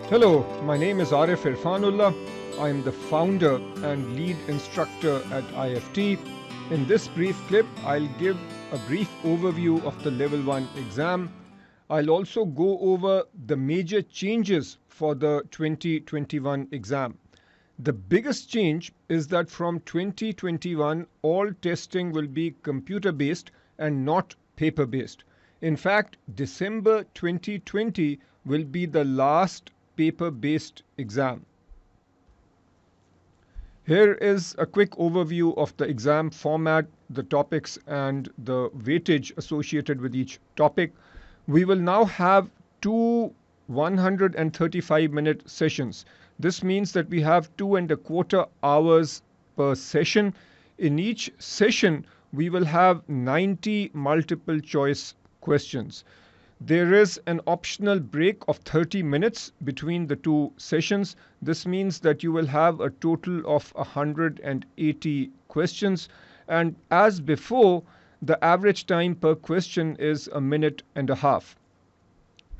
Hello, my name is Arif Irfanullah. I am the founder and lead instructor at IFT. In this brief clip, I'll give a brief overview of the Level 1 exam. I'll also go over the major changes for the 2021 exam. The biggest change is that from 2021, all testing will be computer-based and not paper-based. In fact, December 2020 will be the last paper-based exam. Here is a quick overview of the exam format, the topics, and the weightage associated with each topic. We will now have two 135-minute sessions. This means that we have 2.25 hours per session. In each session, we will have 90 multiple choice questions. There is an optional break of 30 minutes between the two sessions. This means that you will have a total of 180 questions. And as before, the average time per question is 1.5 minutes.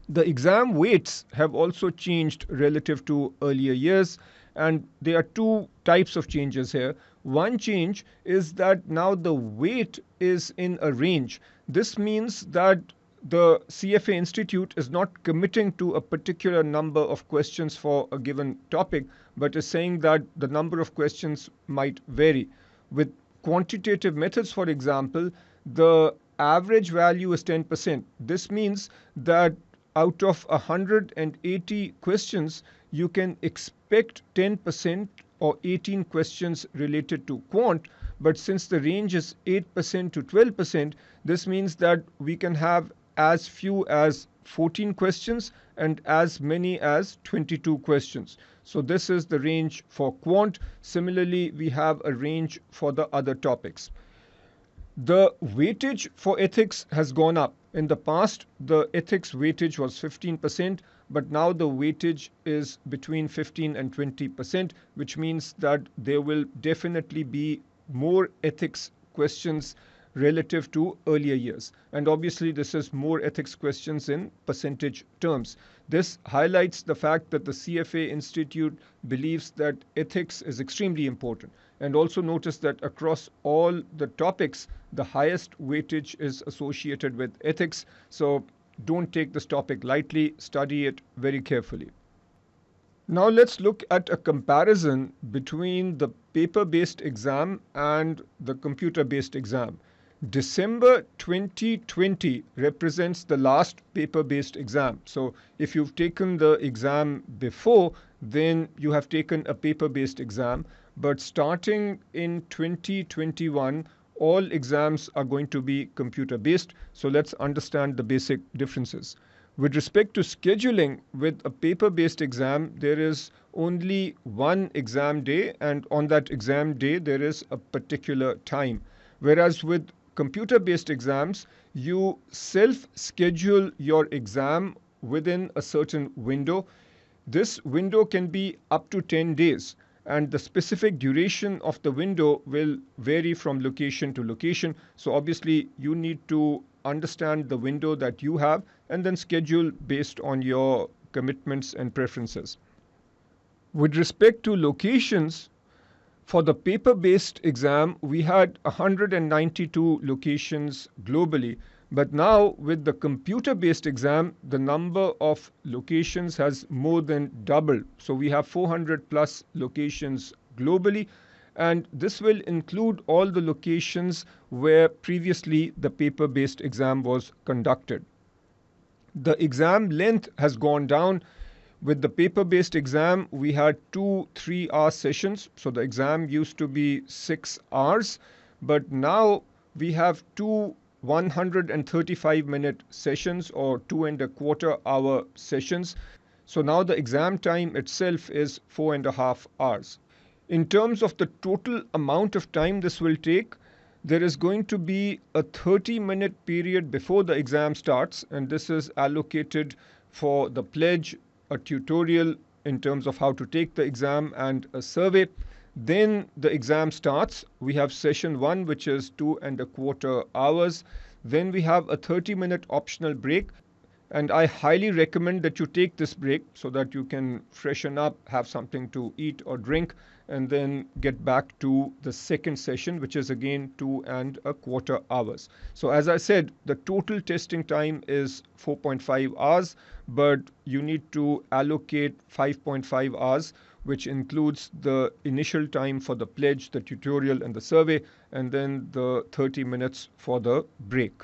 The exam weights have also changed relative to earlier years, and there are two types of changes here. One change is that now the weight is in a range. This means that the CFA Institute is not committing to a particular number of questions for a given topic, but is saying that the number of questions might vary. With quantitative methods, for example, the average value is 10%. This means that out of 180 questions, you can expect 10% or 18 questions related to quant. But since the range is 8% to 12%, this means that we can have as few as 14 questions and as many as 22 questions. So this is the range for quant. Similarly, we have a range for the other topics. The weightage for ethics has gone up. In the past, the ethics weightage was 15%, but now the weightage is between 15 and 20%, which means that there will definitely be more ethics questions relative to earlier years. And obviously, this is more ethics questions in percentage terms. This highlights the fact that the CFA Institute believes that ethics is extremely important. And also notice that across all the topics, the highest weightage is associated with ethics. So don't take this topic lightly, study it very carefully. Now let's look at a comparison between the paper-based exam and the computer-based exam. December 2020 represents the last paper-based exam. So if you've taken the exam before, then you have taken a paper-based exam. But starting in 2021, all exams are going to be computer-based. So let's understand the basic differences. With respect to scheduling, with a paper-based exam, there is only one exam day, and on that exam day, there is a particular time. Whereas with computer-based exams, you self-schedule your exam within a certain window. This window can be up to 10 days, and the specific duration of the window will vary from location to location. So obviously, you need to understand the window that you have and then schedule based on your commitments and preferences. With respect to locations, for the paper-based exam, we had 192 locations globally. But now, with the computer-based exam, the number of locations has more than doubled. So we have 400 plus locations globally. And this will include all the locations where previously the paper-based exam was conducted. The exam length has gone down. With the paper-based exam, we had 2 3-hour sessions. So the exam used to be 6 hours, but now we have two 135-minute sessions or 2.25 hour sessions. So now the exam time itself is 4.5 hours. In terms of the total amount of time this will take, there is going to be a 30-minute period before the exam starts, and this is allocated for the pledge, a tutorial in terms of how to take the exam, and a survey. Then the exam starts. We have session 1, which is 2.25 hours. Then we have a 30-minute optional break. And I highly recommend that you take this break so that you can freshen up, have something to eat or drink, and then get back to the second session, which is again 2.25 hours. So as I said, the total testing time is 4.5 hours, but you need to allocate 5.5 hours, which includes the initial time for the pledge, the tutorial, and the survey, and then the 30 minutes for the break.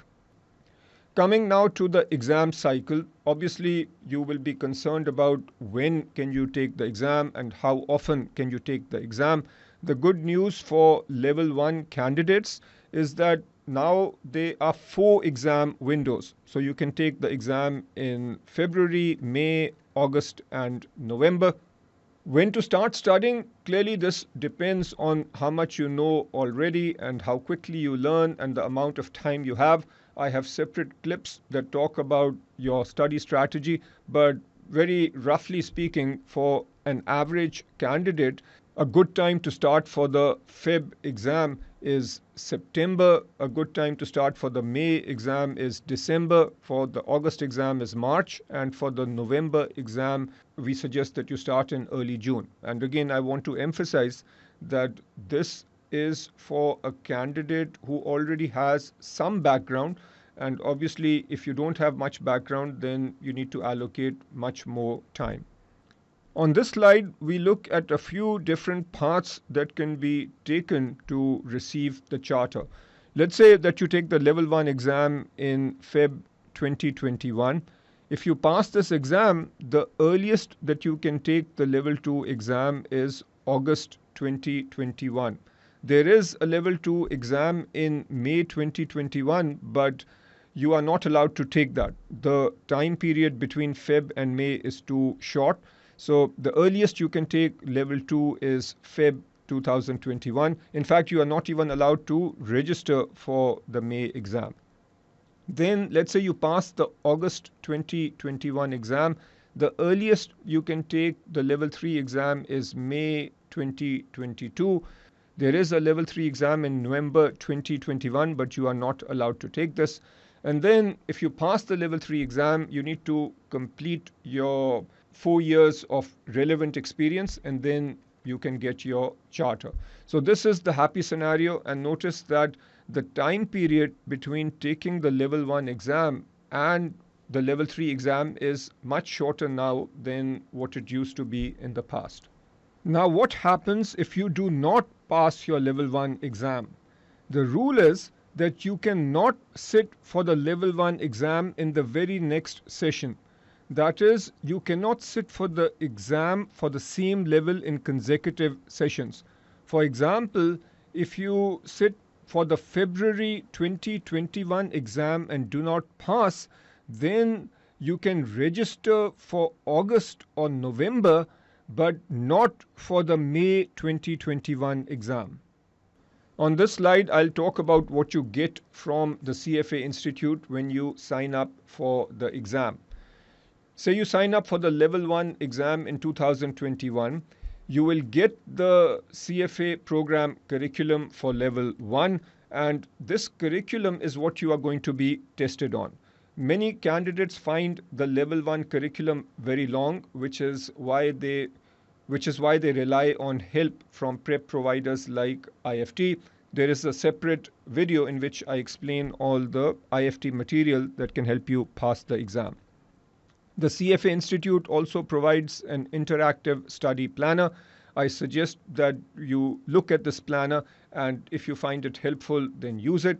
Coming now to the exam cycle, obviously you will be concerned about when can you take the exam and how often can you take the exam. The good news for level 1 candidates is that now there are 4 exam windows. So you can take the exam in February, May, August, and November. When to start studying? Clearly, this depends on how much you know already and how quickly you learn and the amount of time you have. I have separate clips that talk about your study strategy, but very roughly speaking, for an average candidate, a good time to start for the Feb exam is September. A good time to start for the May exam is December. For the August exam is March. And for the November exam, we suggest that you start in early June. And again, I want to emphasize that this is for a candidate who already has some background. And obviously, if you don't have much background, then you need to allocate much more time. On this slide, we look at a few different paths that can be taken to receive the charter. Let's say that you take the level 1 exam in Feb 2021. If you pass this exam, the earliest that you can take the level 2 exam is August 2021. There is a level 2 exam in May 2021, but you are not allowed to take that. The time period between Feb and May is too short. So the earliest you can take level 2 is Feb 2021. In fact, you are not even allowed to register for the May exam. Then let's say you pass the August 2021 exam. The earliest you can take the level 3 exam is May 2022. There is a level 3 exam in November 2021, but you are not allowed to take this. And then if you pass the level 3 exam, you need to complete your 4 years of relevant experience, and then you can get your charter. So this is the happy scenario, and notice that the time period between taking the level 1 exam and the level 3 exam is much shorter now than what it used to be in the past. Now, what happens if you do not pass your level 1 exam? The rule is that you cannot sit for the level 1 exam in the very next session. That is, you cannot sit for the exam for the same level in consecutive sessions. For example, if you sit for the February 2021 exam and do not pass, then you can register for August or November, but not for the May 2021 exam. On this slide, I'll talk about what you get from the CFA Institute when you sign up for the exam. Say you sign up for the level 1 exam in 2021, you will get the CFA program curriculum for level 1, and this curriculum is what you are going to be tested on. Many candidates find the level 1 curriculum very long, which is why they rely on help from prep providers like IFT. There is a separate video in which I explain all the IFT material that can help you pass the exam. The CFA Institute also provides an interactive study planner. I suggest that you look at this planner, and if you find it helpful, then use it.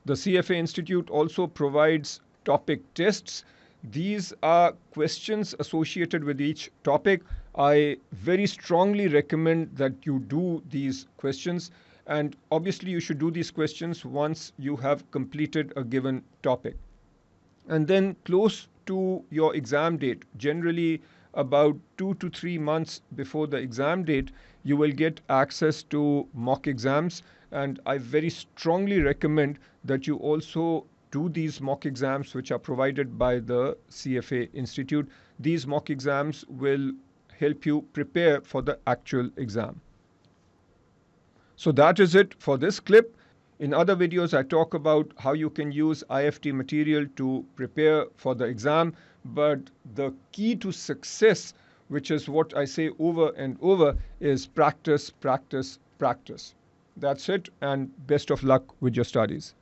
The CFA Institute also provides topic tests. These are questions associated with each topic. I very strongly recommend that you do these questions, and obviously you should do these questions once you have completed a given topic. And then close to your exam date, generally about 2 to 3 months before the exam date, you will get access to mock exams. And I very strongly recommend that you also do these mock exams which are provided by the CFA Institute. These mock exams will help you prepare for the actual exam. So that is it for this clip. In other videos, I talk about how you can use IFT material to prepare for the exam. But the key to success, which is what I say over and over, is practice, practice, practice. That's it, and best of luck with your studies.